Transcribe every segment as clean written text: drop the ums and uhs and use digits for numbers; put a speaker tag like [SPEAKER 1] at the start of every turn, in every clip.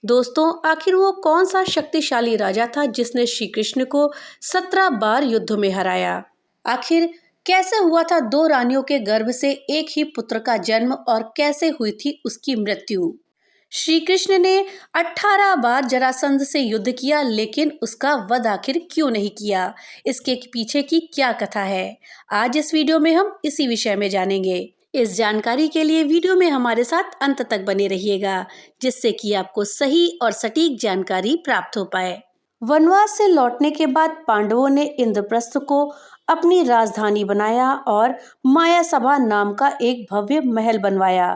[SPEAKER 1] दोस्तों, आखिर वो कौन सा शक्तिशाली राजा था जिसने श्री कृष्ण को 17 बार युद्ध में हराया? आखिर कैसे हुआ था दो रानियों के गर्भ से एक ही पुत्र का जन्म और कैसे हुई थी उसकी मृत्यु? श्री कृष्ण ने 18 बार जरासंध से युद्ध किया, लेकिन उसका वध आखिर क्यों नहीं किया? इसके पीछे की क्या कथा है? आज इस वीडियो में हम इसी विषय में जानेंगे। इस जानकारी के लिए वीडियो में हमारे साथ अंत तक बने रहिएगा, जिससे कि आपको सही और सटीक जानकारी प्राप्त हो पाए। वनवास से लौटने के बाद पांडवों ने इंद्रप्रस्थ को अपनी राजधानी बनाया और मायासभा नाम का एक भव्य महल बनवाया।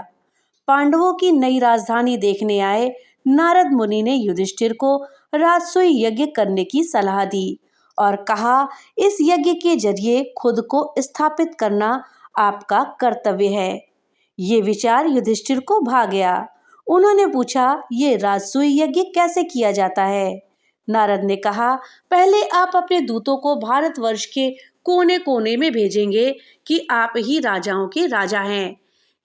[SPEAKER 1] पांडवों की नई राजधानी देखने आए नारद मुनि ने युधिष्ठिर को राजसूय यज्ञ करने की सलाह दी और कहा, इस यज्ञ के जरिए खुद को स्थापित करना आपका कर्तव्य है। ये विचार युधिष्ठिर को भा गया। उन्होंने पूछा, ये राजसूय यज्ञ कैसे किया जाता है? नारद ने कहा, पहले आप अपने दूतों को भारतवर्ष के कोने कोने में भेजेंगे कि आप ही राजाओं के राजा हैं।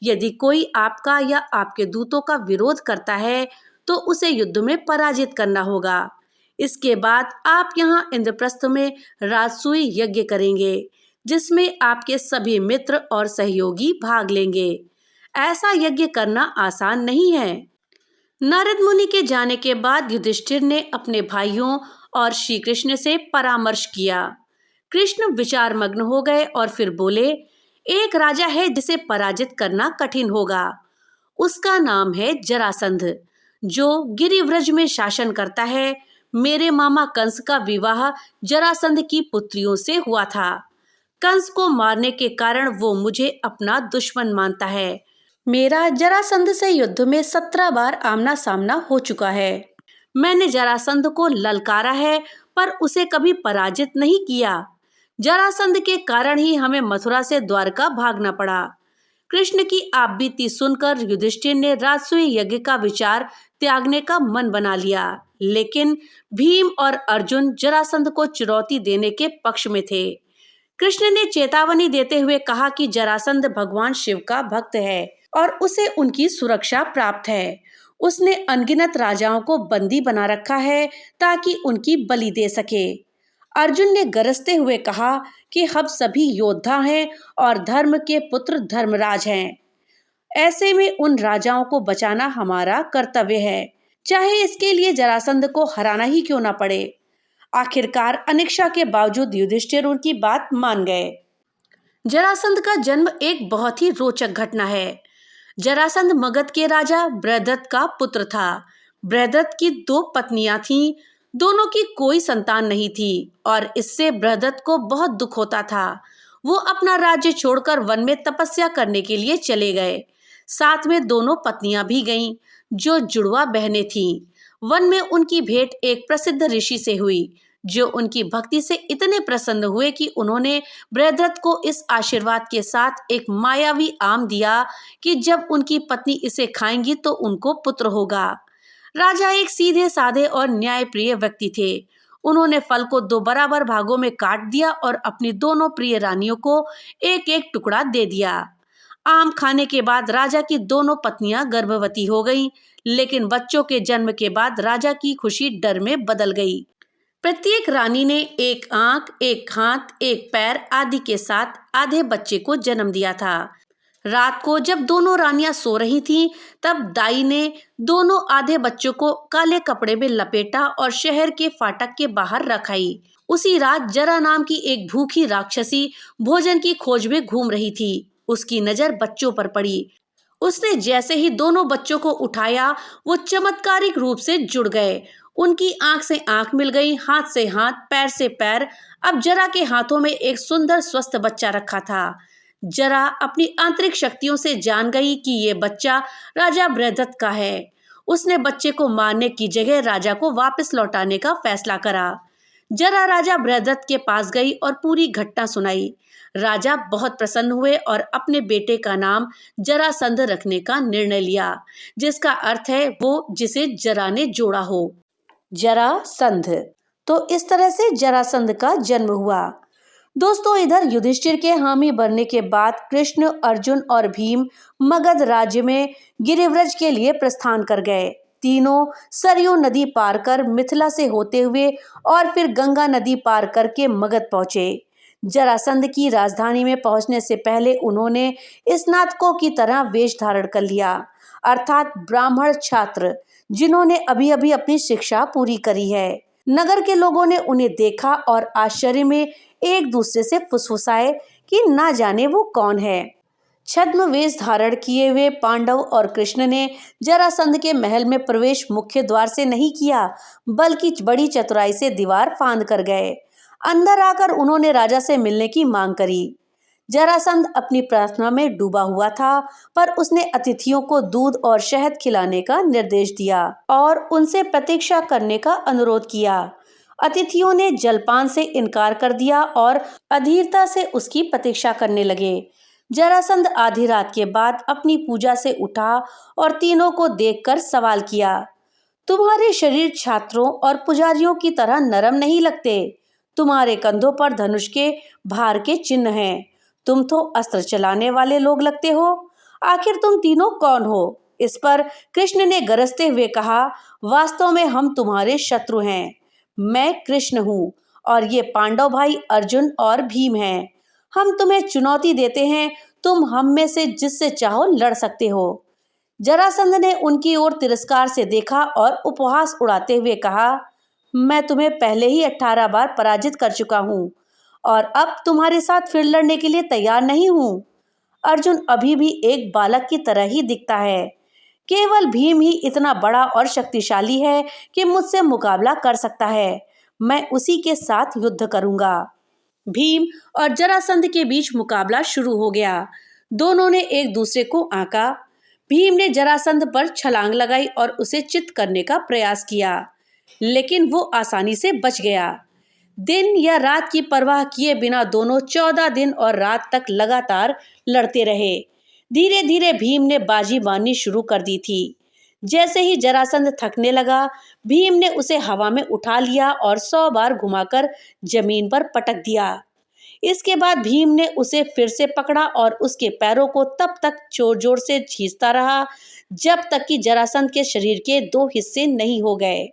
[SPEAKER 1] यदि कोई आपका या आपके दूतों का विरोध करता है तो उसे युद्ध में पराजित करना होगा। इसके बाद आप यहाँ इंद्रप्रस्थ में राजसूय यज्ञ करेंगे, जिसमें आपके सभी मित्र और सहयोगी भाग लेंगे। ऐसा यज्ञ करना आसान नहीं है। नारद मुनि के जाने के बाद युधिष्ठिर ने अपने भाइयों और श्री कृष्ण से परामर्श किया। कृष्ण विचार मग्न हो गए और फिर बोले, एक राजा है जिसे पराजित करना कठिन होगा। उसका नाम है जरासंध, जो गिरिव्रज में शासन करता है। मेरे मामा कंस का विवाह जरासंध की पुत्रियों से हुआ था। कंस को मारने के कारण वो मुझे अपना दुश्मन मानता है। मेरा जरासंध से युद्ध में 17 बार आमना सामना हो चुका है। मैंने जरासंध को ललकारा है, पर उसे कभी पराजित नहीं किया। जरासंध के कारण ही हमें मथुरा से द्वारका भागना पड़ा। कृष्ण की आप बीती सुनकर युधिष्ठिर ने राजसूय यज्ञ का विचार त्यागने का मन बना लिया, लेकिन भीम और अर्जुन जरासंध को चुनौती देने के पक्ष में थे। कृष्ण ने चेतावनी देते हुए कहा कि जरासंध भगवान शिव का भक्त है और उसे उनकी सुरक्षा प्राप्त है। उसने अनगिनत राजाओं को बंदी बना रखा है ताकि उनकी बलि दे सके। अर्जुन ने गरजते हुए कहा कि हम सभी योद्धा हैं और धर्म के पुत्र धर्मराज हैं। ऐसे में उन राजाओं को बचाना हमारा कर्तव्य है, चाहे इसके लिए जरासंध को हराना ही क्यों ना पड़े। आखिरकार अनिच्छा के बावजूद युधिष्ठिर उनकी बात मान गए। जरासंध का जन्म एक बहुत ही रोचक घटना है। जरासंध मगध के राजा बृहद्रथ का पुत्र था। बृहद्रथ की 2 पत्नियां थीं। दोनों की कोई संतान नहीं थी और इससे बृहद्रथ को बहुत दुख होता था। वो अपना राज्य छोड़कर वन में तपस्या करने के लिए चले गए। साथ में दोनों पत्नियां भी गईं, जो जुड़वा बहनें थीं। वन में उनकी भेंट एक प्रसिद्ध ऋषि से हुई, जो उनकी भक्ति से इतने प्रसन्न हुए कि उन्होंने बृहद्रथ को इस आशीर्वाद के साथ एक मायावी आम दिया कि जब उनकी पत्नी इसे खाएंगी तो उनको पुत्र होगा। राजा एक सीधे साधे और न्यायप्रिय व्यक्ति थे। उन्होंने फल को 2 बराबर भागों में काट दिया और अपनी दोनों प्रिय रानियों को एक एक टुकड़ा दे दिया। आम खाने के बाद राजा की दोनों पत्नियां गर्भवती हो गईं, लेकिन बच्चों के जन्म के बाद राजा की खुशी डर में बदल गई। प्रत्येक रानी ने एक आंख, एक हाथ, एक पैर आदि के साथ आधे बच्चे को जन्म दिया था। रात को जब दोनों रानियां सो रही थीं, तब दाई ने दोनों आधे बच्चों को काले कपड़े में लपेटा और शहर के फाटक के बाहर रख आई। उसी रात जरा नाम की एक भूखी राक्षसी भोजन की खोज में घूम रही थी। उसकी नजर बच्चों पर पड़ी। उसने जैसे ही दोनों बच्चों को उठाया, वो चमत्कारिक रूप से जुड़ गए। उनकी आंख से आंख मिल गई, हाथ से हाथ, पैर से पैर। अब जरा के हाथों में एक सुंदर स्वस्थ बच्चा रखा था। जरा अपनी आंतरिक शक्तियों से जान गई कि ये बच्चा राजा बृहद्रथ का है। उसने बच्चे को मारने की जगह राजा को वापस लौटाने का फैसला करा। जरा राजा बृहद्रथ के पास गई और पूरी घटना सुनाई। राजा बहुत प्रसन्न हुए और अपने बेटे का नाम जरासंध रखने का निर्णय लिया, जिसका अर्थ है वो जिसे जरा ने जोड़ा हो। जरासंध। तो इस तरह से जरासंध का जन्म हुआ। दोस्तों, इधर युधिष्ठिर के हामी बनने के बाद कृष्ण, अर्जुन और भीम मगध राज्य में गिरिव्रज के लिए प्रस्थान कर गए। तीनों सरयू नदी पार कर मिथिला से होते हुए और फिर गंगा नदी पार करके मगध पहुंचे। जरासंध की राजधानी में पहुंचने से पहले उन्होंने स्नातकों की तरह वेश धारण कर लिया, अर्थात ब्राह्मण छात्र जिन्होंने अभी अभी अपनी शिक्षा पूरी करी है। नगर के लोगों ने उन्हें देखा और आश्चर्य में एक दूसरे से फुसफुसाए कि ना जाने वो कौन है। छद्म वेश धारण किए हुए पांडव और कृष्ण ने जरासंध के महल में प्रवेश मुख्य द्वार से नहीं किया, बल्कि बड़ी चतुराई से दीवार फांद कर गए। अंदर आकर उन्होंने राजा से मिलने की मांग करी। जरासंध अपनी प्रार्थना में डूबा हुआ था, पर उसने अतिथियों को दूध और शहद खिलाने का निर्देश दिया और उनसे प्रतीक्षा करने का अनुरोध किया। अतिथियों ने जलपान से इनकार कर दिया और अधीरता से उसकी प्रतीक्षा करने लगे। जरासंध आधी रात के बाद अपनी पूजा से उठा और तीनों को देखकर सवाल किया, तुम्हारे शरीर छात्रों और पुजारियों की तरह नरम नहीं लगते। तुम्हारे कंधों पर धनुष के भार के चिन्ह हैं। तुम तो अस्त्र चलाने वाले लोग लगते हो। आखिर तुम तीनों कौन हो? इस पर कृष्ण ने गरजते हुए कहा, वास्तव में हम तुम्हारे शत्रु हैं। मैं कृष्ण हूँ और ये पांडव भाई अर्जुन और भीम हैं। हम तुम्हें चुनौती देते हैं, तुम हम में से जिससे चाहो लड़ सकते हो। जरासंध ने उनकी ओर तिरस्कार से देखा और उपहास उड़ाते हुए कहा, मैं तुम्हें पहले ही 18 बार पराजित कर चुका हूँ और अब तुम्हारे साथ फिर लड़ने के लिए तैयार नहीं हूँ। अर्जुन अभी भी एक बालक की तरह ही दिखता है। केवल भीम ही इतना बड़ा और शक्तिशाली है कि मुझसे मुकाबला कर सकता है। मैं उसी के साथ युद्ध करूंगा। भीम और जरासंध के बीच मुकाबला शुरू हो गया। दोनों ने एक दूसरे को आंका। भीम ने जरासंध पर छलांग लगाई और उसे चित करने का प्रयास किया, लेकिन वो आसानी से बच गया। दिन या रात की परवाह किए बिना दोनों 14 दिन और रात तक लगातार लड़ते रहे। धीरे धीरे भीम ने बाजी बांधनी शुरू कर दी थी। जैसे ही जरासंध थकने लगा, भीम ने उसे हवा में उठा लिया और 100 बार घुमाकर जमीन पर पटक दिया। इसके बाद भीम ने उसे फिर से पकड़ा और उसके पैरों को तब तक जोर जोर से खींचता रहा जब तक कि जरासंध के शरीर के 2 हिस्से नहीं हो गए।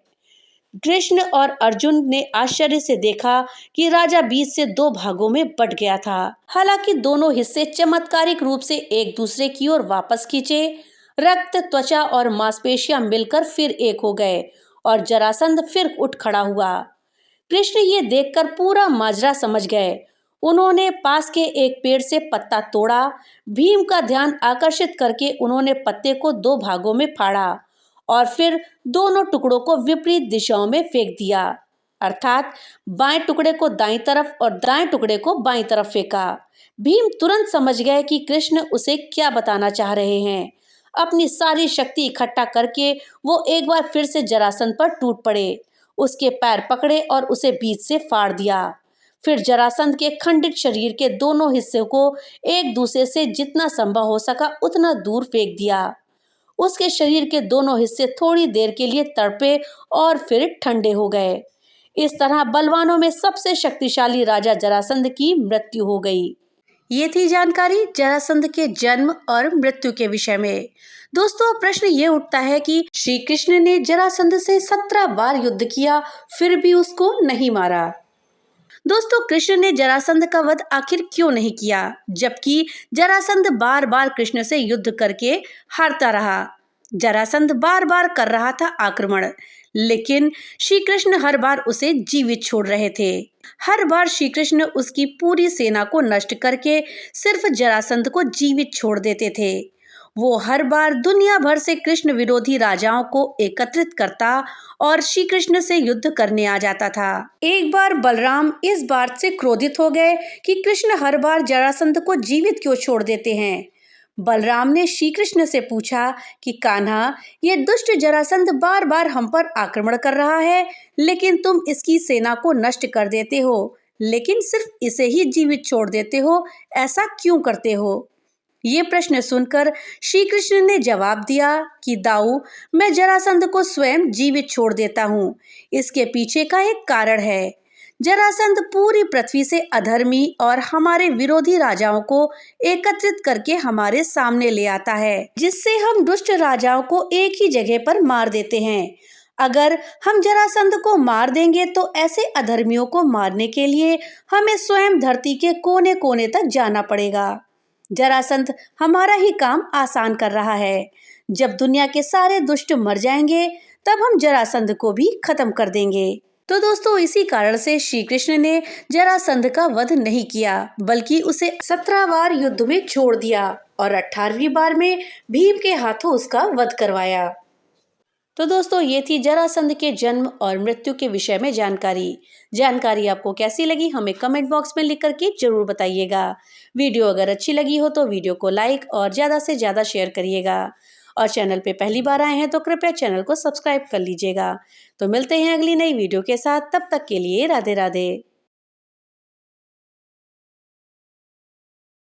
[SPEAKER 1] कृष्ण और अर्जुन ने आश्चर्य से देखा कि राजा बीच से 2 भागों में बंट गया था। हालांकि दोनों हिस्से चमत्कारिक रूप से एक दूसरे की ओर वापस खींचे। रक्त, त्वचा और मांसपेशियां मिलकर फिर एक हो गए और जरासंध फिर उठ खड़ा हुआ। कृष्ण ये देखकर पूरा माजरा समझ गए। उन्होंने पास के एक पेड़ से पत्ता तोड़ा। भीम का ध्यान आकर्षित करके उन्होंने पत्ते को 2 भागों में फाड़ा और फिर दोनों टुकड़ों को विपरीत दिशाओं में फेंक दिया, अर्थात बाएं टुकड़े को दाईं तरफ और दाएं टुकड़े को बाईं तरफ फेंका। भीम तुरंत समझ गए कि कृष्ण उसे क्या बताना चाह रहे हैं। अपनी सारी शक्ति इकट्ठा करके वो एक बार फिर से जरासंध पर टूट पड़े, उसके पैर पकड़े और उसे बीच से फाड़ दिया। फिर जरासंध के खंडित शरीर के दोनों हिस्सों को एक दूसरे से जितना संभव हो सका उतना दूर फेंक दिया। उसके शरीर के दोनों हिस्से थोड़ी देर के लिए तड़पे और फिर ठंडे हो गए। इस तरह बलवानों में सबसे शक्तिशाली राजा जरासंध की मृत्यु हो गई। ये थी जानकारी जरासंध के जन्म और मृत्यु के विषय में। दोस्तों, प्रश्न ये उठता है कि श्री कृष्ण ने जरासंध से 17 बार युद्ध किया, फिर भी उसको नहीं मारा। दोस्तों, कृष्ण ने जरासंध का वध आखिर क्यों नहीं किया, जबकि जरासंध बार बार कृष्ण से युद्ध करके हारता रहा। जरासंध बार बार कर रहा था आक्रमण, लेकिन श्री कृष्ण हर बार उसे जीवित छोड़ रहे थे। हर बार श्री कृष्ण उसकी पूरी सेना को नष्ट करके सिर्फ जरासंध को जीवित छोड़ देते थे। वो हर बार दुनिया भर से कृष्ण विरोधी राजाओं को एकत्रित करता और श्री कृष्ण से युद्ध करने आ जाता था। एक बार बलराम इस बात से क्रोधित हो गए कि कृष्ण हर बार जरासंध को जीवित क्यों छोड़ देते हैं। बलराम ने श्री कृष्ण से पूछा कि कान्हा, ये दुष्ट जरासंध बार बार हम पर आक्रमण कर रहा है, लेकिन तुम इसकी सेना को नष्ट कर देते हो, लेकिन सिर्फ इसे ही जीवित छोड़ देते हो, ऐसा क्यों करते हो? ये प्रश्न सुनकर श्री कृष्ण ने जवाब दिया कि दाऊ, मैं जरासंध को स्वयं जीवित छोड़ देता हूँ। इसके पीछे का एक कारण है। जरासंध पूरी पृथ्वी से अधर्मी और हमारे विरोधी राजाओं को एकत्रित करके हमारे सामने ले आता है, जिससे हम दुष्ट राजाओं को एक ही जगह पर मार देते हैं। अगर हम जरासंध को मार देंगे तो ऐसे अधर्मियों को मारने के लिए हमें स्वयं धरती के कोने कोने तक जाना पड़ेगा। जरासंध हमारा ही काम आसान कर रहा है। जब दुनिया के सारे दुष्ट मर जाएंगे तब हम जरासंध को भी खत्म कर देंगे। तो दोस्तों, इसी कारण से श्री कृष्ण ने जरासंध का वध नहीं किया, बल्कि उसे 17 बार युद्ध में छोड़ दिया और 18वीं बार में भीम के हाथों उसका वध करवाया। तो दोस्तों, ये थी जरासंध के जन्म और मृत्यु के विषय में जानकारी आपको कैसी लगी हमें कमेंट बॉक्स में लिख करके जरूर बताइएगा। वीडियो अगर अच्छी लगी हो तो वीडियो को लाइक और ज़्यादा से ज़्यादा शेयर करिएगा, और चैनल पे पहली बार आए हैं तो कृपया चैनल को सब्सक्राइब कर लीजिएगा। तो मिलते हैं अगली नई वीडियो के साथ, तब तक के लिए राधे राधे।